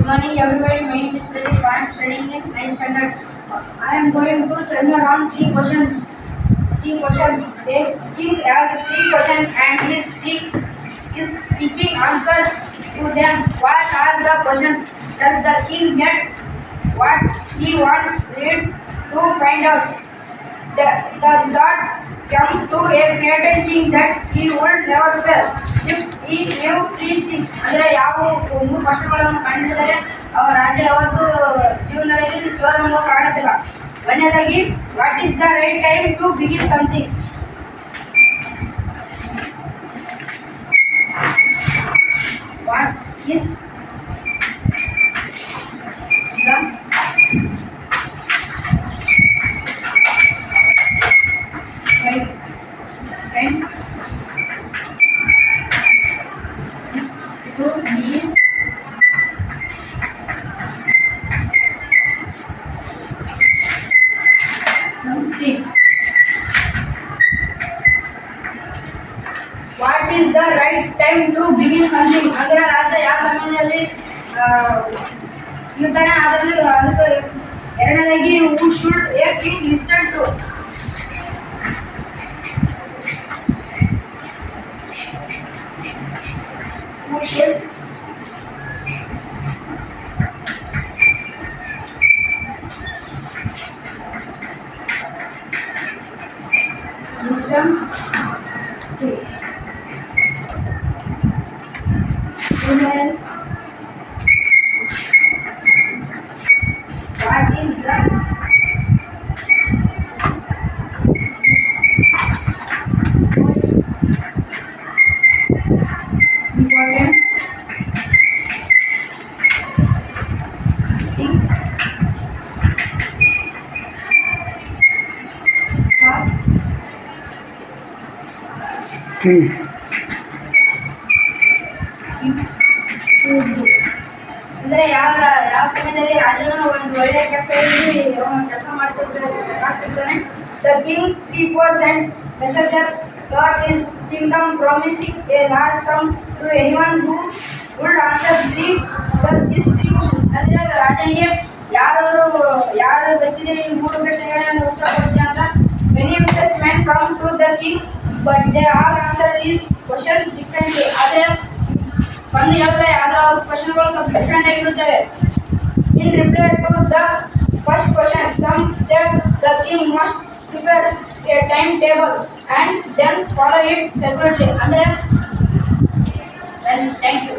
Good morning, everybody. My name is Pradeep. I am studying in 9th standard. I am going to send you around three questions. A king has three questions and is seeking answers to them. What are the questions? Does the king get what he wants? Read to find out. The thought come to a greater king that he would never fail. If he knew three things, ಅಂದರೆ ಯಾವ ಮೂರು ಪ್ರಶ್ನೆಗಳನ್ನು ಕಂಡಿದ್ದಾರೆ ಅವರ ರಾಜ್ಯ ಯಾವತ್ತು ಜೀವನದಲ್ಲಿ ಸೋಲನ್ನು ಕಾಣುತ್ತಿಲ್ಲ. ಒಂದನೇದಾಗಿ what is the right time to begin something. What is and to be something. What is the right time to begin something? ಅಂದರೆ ರಾಜ ಯಾವ ಸಮಯದಲ್ಲಿ ಇರ್ತಾನೆ ಅದನ್ನು ಅದಕ್ಕೆ ಎರಡನೇದಾಗಿ who should a king listen to. Who should listen to. Women. What is the important thing ಅಂದರೆ ಯಾವ ಸಮಯದಲ್ಲಿ ರಾಜನು ಒಂದು ಒಳ್ಳೆಯ ಕೆಲಸ ಮಾಡ್ತಿರ್ತಾನೆ. The king 3-4 sent messengers throughout his kingdom promising a large sum to anyone who would answer these three questions. ಅಂದರೆ ರಾಜನಿಗೆ ಯಾರು ಗೊತ್ತಿದೆ ಈ ಮೂರು ಪ್ರಶ್ನೆಗಳನ್ನು ಉತ್ತರ ಕೊಡ್ತೀನಿ ಅಂತ. Many wise men come to the king but they all answered his question differently. ಆದರೆ ಒಂದು ಹೇಳ್ತಾರೆ ಆದರೆ ಅವ್ರ ಕ್ವಶನ್ಗಳು ಸ್ವಲ್ಪ ಡಿಫ್ರೆಂಟ್ ಆಗಿರುತ್ತವೆ. In reply to the first question, some said the king must prepare a timetable and then follow it separately. ಅಂದರೆ thank you.